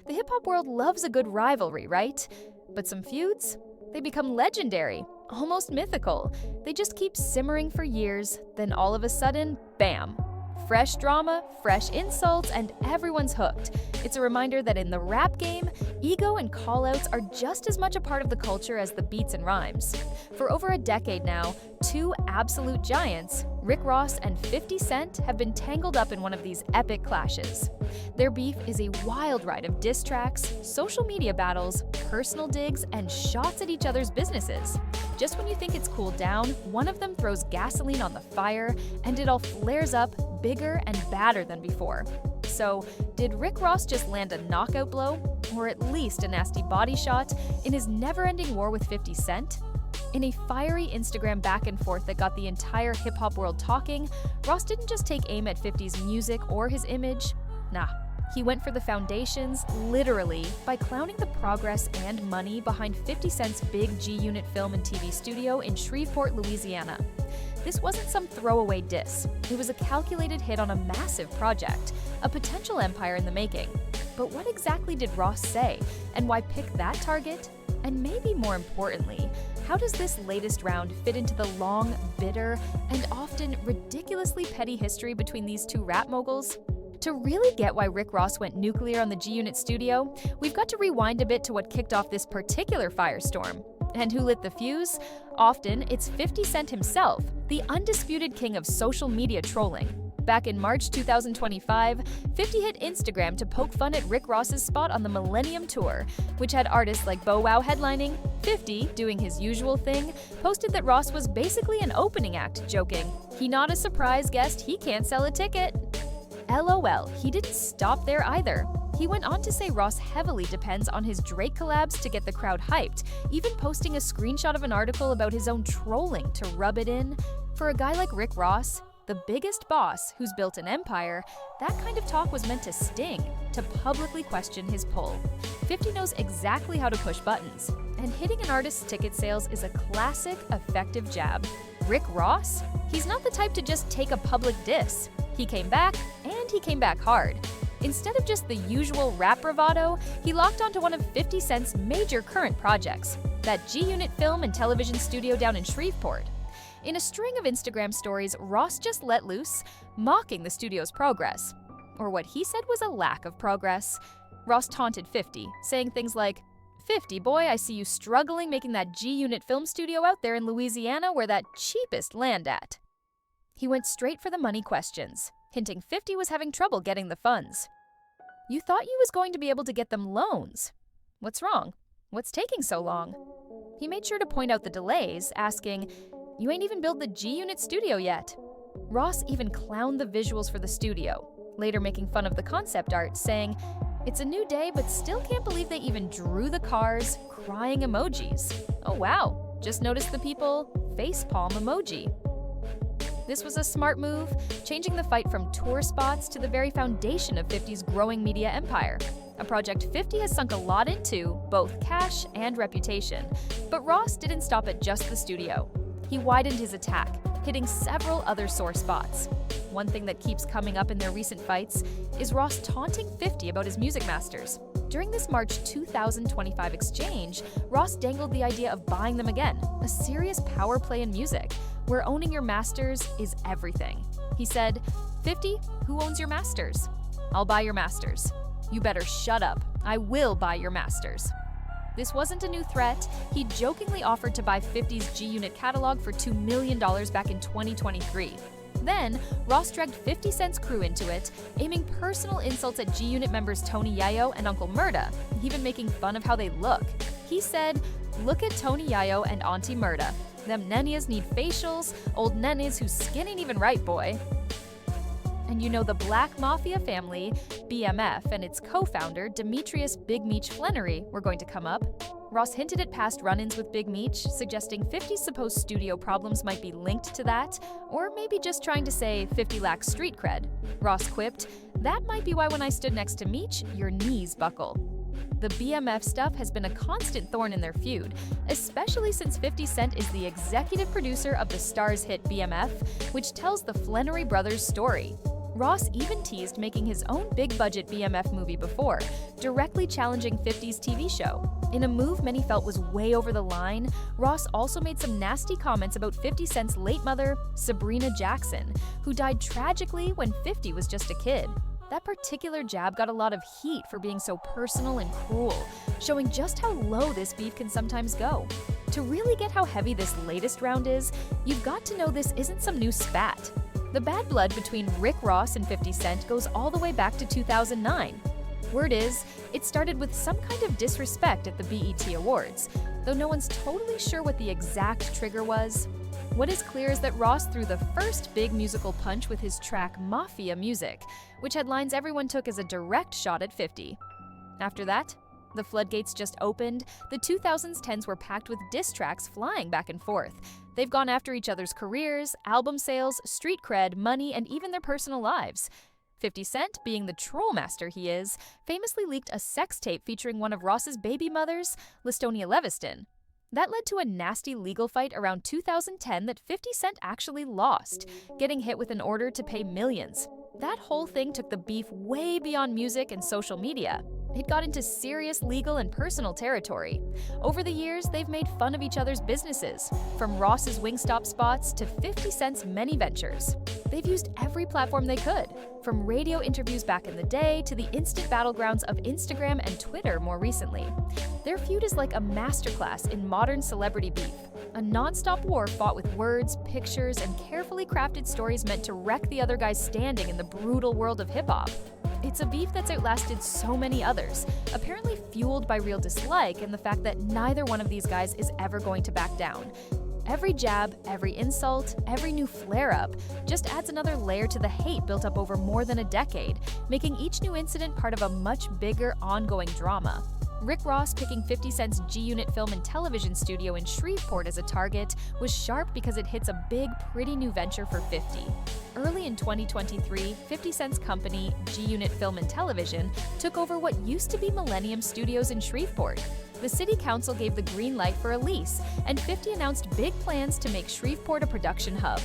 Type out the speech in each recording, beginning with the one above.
The hip-hop world loves a good rivalry, right? But some feuds? They become legendary, almost mythical. They just keep simmering for years, then all of a sudden, bam! Fresh drama, fresh insults, and everyone's hooked. It's a reminder that in the rap game, ego and callouts are just as much a part of the culture as the beats and rhymes. For over a decade now, two absolute giants, Rick Ross and 50 Cent, have been tangled up in one of these epic clashes. Their beef is a wild ride of diss tracks, social media battles, personal digs, and shots at each other's businesses. Just when you think it's cooled down, one of them throws gasoline on the fire, and it all flares up bigger and badder than before. So, did Rick Ross just land a knockout blow, or at least a nasty body shot, in his never-ending war with 50 Cent? In a fiery Instagram back and forth that got the entire hip-hop world talking, Ross didn't just take aim at 50's music or his image. Nah, he went for the foundations, literally, by clowning the progress and money behind 50 Cent's big G-Unit film and TV studio in Shreveport, Louisiana. This wasn't some throwaway diss. It was a calculated hit on a massive project, a potential empire in the making. But what exactly did Ross say, and why pick that target? And maybe more importantly, how does this latest round fit into the long, bitter, and often ridiculously petty history between these two rap moguls? To really get why Rick Ross went nuclear on the G-Unit Studio, we've got to rewind a bit to what kicked off this particular firestorm. And who lit the fuse? Often, it's 50 Cent himself, the undisputed king of social media trolling. Back in March 2025, 50 hit Instagram to poke fun at Rick Ross's spot on the Millennium Tour, which had artists like Bow Wow headlining. 50, doing his usual thing, posted that Ross was basically an opening act, joking, "He not a surprise guest, he can't sell a ticket." LOL, he didn't stop there either. He went on to say Ross heavily depends on his Drake collabs to get the crowd hyped, even posting a screenshot of an article about his own trolling to rub it in. For a guy like Rick Ross, the biggest boss who's built an empire, that kind of talk was meant to sting, to publicly question his pull. 50 knows exactly how to push buttons, and hitting an artist's ticket sales is a classic, effective jab. Rick Ross? He's not the type to just take a public diss. He came back, and he came back hard. Instead of just the usual rap bravado, he locked onto one of 50 Cent's major current projects, that G-Unit film and television studio down in Shreveport. In a string of Instagram stories, Ross just let loose, mocking the studio's progress. Or what he said was a lack of progress. Ross taunted 50, saying things like, "50, boy, I see you struggling making that G-Unit film studio out there in Louisiana where that cheapest land at." He went straight for the money questions, hinting 50 was having trouble getting the funds. "You thought you was going to be able to get them loans. What's wrong? What's taking so long?" He made sure to point out the delays, asking, "You ain't even built the G-Unit studio yet." Ross even clowned the visuals for the studio, later making fun of the concept art, saying, "It's a new day, but still can't believe they even drew the cars, crying emojis. Oh wow, just noticed the people facepalm emoji." This was a smart move, changing the fight from tour spots to the very foundation of 50's growing media empire. A project 50 has sunk a lot into, both cash and reputation. But Ross didn't stop at just the studio. He widened his attack, hitting several other sore spots. One thing that keeps coming up in their recent fights is Ross taunting 50 about his music masters. During this March 2025 exchange, Ross dangled the idea of buying them again, a serious power play in music, where owning your masters is everything. He said, "50, who owns your masters? I'll buy your masters. You better shut up. I will buy your masters." This wasn't a new threat. He jokingly offered to buy 50's G-Unit catalog for $2 million back in 2023. Then, Ross dragged 50 Cent's crew into it, aiming personal insults at G-Unit members Tony Yayo and Uncle Murda, even making fun of how they look. He said, "Look at Tony Yayo and Auntie Murda. Them nennies need facials, old nennies whose skin ain't even right, boy." And you know the Black Mafia family, BMF, and its co-founder, Demetrius Big Meech Flannery, were going to come up. Ross hinted at past run-ins with Big Meech, suggesting 50's supposed studio problems might be linked to that, or maybe just trying to say 50 lacks street cred. Ross quipped, "That might be why when I stood next to Meech, your knees buckle." The BMF stuff has been a constant thorn in their feud, especially since 50 Cent is the executive producer of the Starz hit BMF, which tells the Flannery brothers' story. Ross even teased making his own big-budget BMF movie before, directly challenging 50's TV show. In a move many felt was way over the line, Ross also made some nasty comments about 50 Cent's late mother, Sabrina Jackson, who died tragically when 50 was just a kid. That particular jab got a lot of heat for being so personal and cruel, showing just how low this beef can sometimes go. To really get how heavy this latest round is, you've got to know this isn't some new spat. The bad blood between Rick Ross and 50 Cent goes all the way back to 2009. Word is, it started with some kind of disrespect at the BET Awards, though no one's totally sure what the exact trigger was. What is clear is that Ross threw the first big musical punch with his track Mafia Music, which headlines everyone took as a direct shot at 50. After that, the floodgates just opened. The 2010s were packed with diss tracks flying back and forth. They've gone after each other's careers, album sales, street cred, money, and even their personal lives. 50 Cent, being the troll master he is, famously leaked a sex tape featuring one of Ross's baby mothers, Listonia Leviston. That led to a nasty legal fight around 2010 that 50 Cent actually lost, getting hit with an order to pay millions. That whole thing took the beef way beyond music and social media. It got into serious legal and personal territory. Over the years, they've made fun of each other's businesses, from Ross's Wingstop spots to 50 Cent's many ventures. They've used every platform they could, from radio interviews back in the day to the instant battlegrounds of Instagram and Twitter more recently. Their feud is like a masterclass in modern celebrity beef, a non-stop war fought with words, pictures, and carefully crafted stories meant to wreck the other guy's standing in the brutal world of hip-hop. It's a beef that's outlasted so many others, apparently fueled by real dislike and the fact that neither one of these guys is ever going to back down. Every jab, every insult, every new flare-up just adds another layer to the hate built up over more than a decade, making each new incident part of a much bigger, ongoing drama. Rick Ross picking 50 Cent's G-Unit Film and Television Studio in Shreveport as a target was sharp because it hits a big, pretty new venture for 50. Early in 2023, 50 Cent's company, G-Unit Film and Television, took over what used to be Millennium Studios in Shreveport. The city council gave the green light for a lease, and 50 announced big plans to make Shreveport a production hub.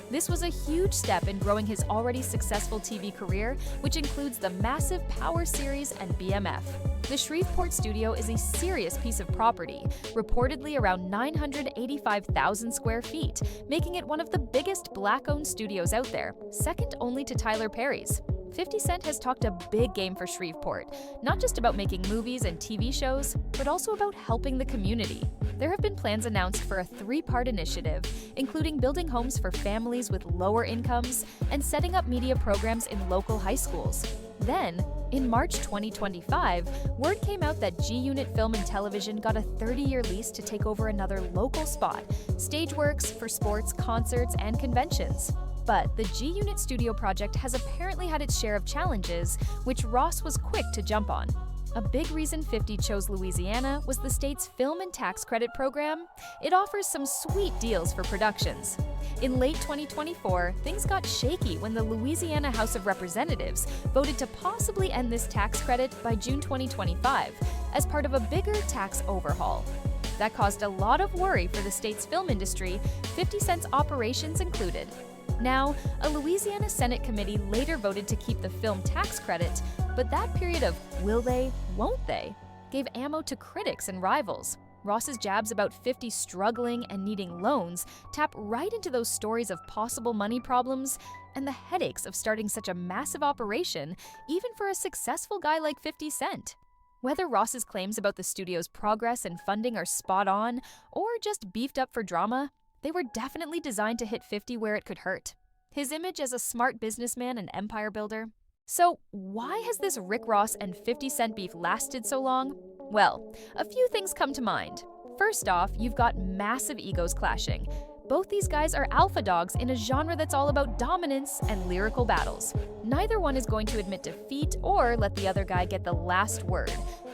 This was a huge step in growing his already successful TV career, which includes the massive Power series and BMF. The Shreveport Studio is a serious piece of property, reportedly around 985,000 square feet, making it one of the biggest Black-owned studios out there, second only to Tyler Perry's. 50 Cent has talked a big game for Shreveport, not just about making movies and TV shows, but also about helping the community. There have been plans announced for a 3-part initiative, including building homes for families with lower incomes and setting up media programs in local high schools. Then, in March 2025, word came out that G-Unit Film and Television got a 30-year lease to take over another local spot, Stageworks for sports, concerts, and conventions. But the G-Unit Studio project has apparently had its share of challenges, which Ross was quick to jump on. A big reason 50 chose Louisiana was the state's film and tax credit program. It offers some sweet deals for productions. In late 2024, things got shaky when the Louisiana House of Representatives voted to possibly end this tax credit by June 2025 as part of a bigger tax overhaul. That caused a lot of worry for the state's film industry, 50 Cent's operations included. Now, a Louisiana Senate committee later voted to keep the film tax credit, but that period of will they, won't they, gave ammo to critics and rivals. Ross's jabs about 50 struggling and needing loans tap right into those stories of possible money problems and the headaches of starting such a massive operation, even for a successful guy like 50 Cent. Whether Ross's claims about the studio's progress and funding are spot on, or just beefed up for drama, they were definitely designed to hit 50 where it could hurt. His image as a smart businessman and empire builder. So why has this Rick Ross and 50 Cent beef lasted so long? Well, a few things come to mind. First off, you've got massive egos clashing. Both these guys are alpha dogs in a genre that's all about dominance and lyrical battles. Neither one is going to admit defeat or let the other guy get the last word.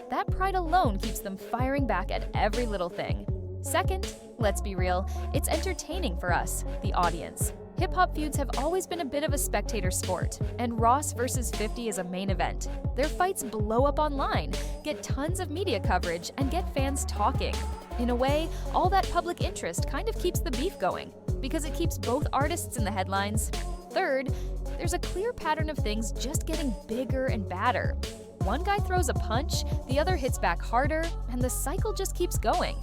That pride alone keeps them firing back at every little thing. Second, let's be real, it's entertaining for us, the audience. Hip-hop feuds have always been a bit of a spectator sport, and Ross versus 50 is a main event. Their fights blow up online, get tons of media coverage, and get fans talking. In a way, all that public interest kind of keeps the beef going, because it keeps both artists in the headlines. third, there's a clear pattern of things just getting bigger and badder. One guy throws a punch, the other hits back harder, and the cycle just keeps going.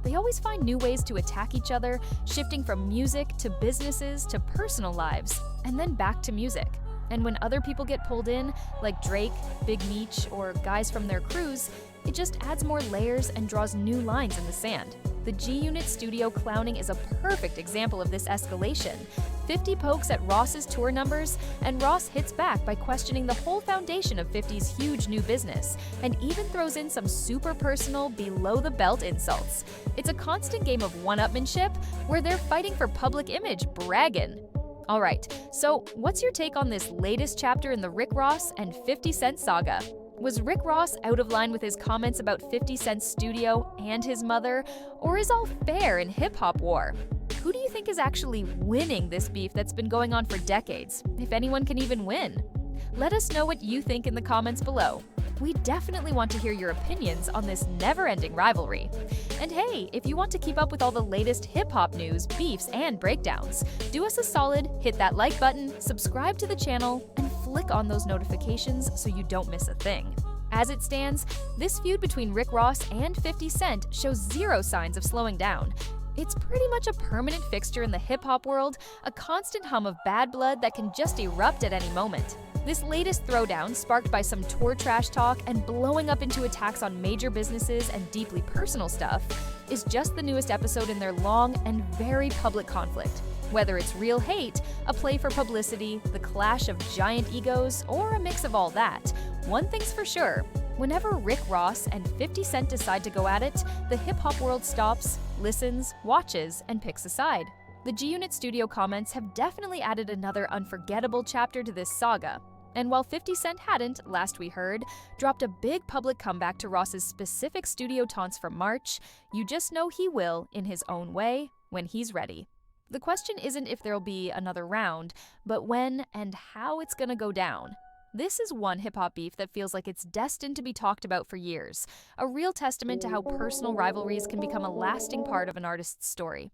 They always find new ways to attack each other, shifting from music to businesses to personal lives, and then back to music. And when other people get pulled in, like Drake, Big Meech, or guys from their crews, it just adds more layers and draws new lines in the sand. The Gunit Studio clowning is a perfect example of this escalation. 50 pokes at Ross's tour numbers, and Ross hits back by questioning the whole foundation of 50's huge new business, and even throws in some super personal, below-the-belt insults. It's a constant game of one-upmanship where they're fighting for public image, bragging. Alright, so what's your take on this latest chapter in the Rick Ross and 50 Cent saga? Was Rick Ross out of line with his comments about 50 Cent's studio and his mother, or is all fair in hip-hop war? Who do you think is actually winning this beef that's been going on for decades, if anyone can even win? Let us know what you think in the comments below. We definitely want to hear your opinions on this never-ending rivalry. And hey, if you want to keep up with all the latest hip-hop news, beefs, and breakdowns, do us a solid, hit that like button, subscribe to the channel, and flick on those notifications so you don't miss a thing. As it stands, this feud between Rick Ross and 50 Cent shows zero signs of slowing down. It's pretty much a permanent fixture in the hip-hop world, a constant hum of bad blood that can just erupt at any moment. This latest throwdown, sparked by some tour trash talk and blowing up into attacks on major businesses and deeply personal stuff, is just the newest episode in their long and very public conflict. Whether it's real hate, a play for publicity, the clash of giant egos, or a mix of all that, one thing's for sure. Whenever Rick Ross and 50 Cent decide to go at it, the hip-hop world stops, listens, watches, and picks a side. The Gunit Studio comments have definitely added another unforgettable chapter to this saga. And while 50 Cent hadn't, last we heard, dropped a big public comeback to Ross's specific studio taunts from March, you just know he will, in his own way, when he's ready. The question isn't if there'll be another round, but when and how it's gonna go down. This is one hip-hop beef that feels like it's destined to be talked about for years, a real testament to how personal rivalries can become a lasting part of an artist's story.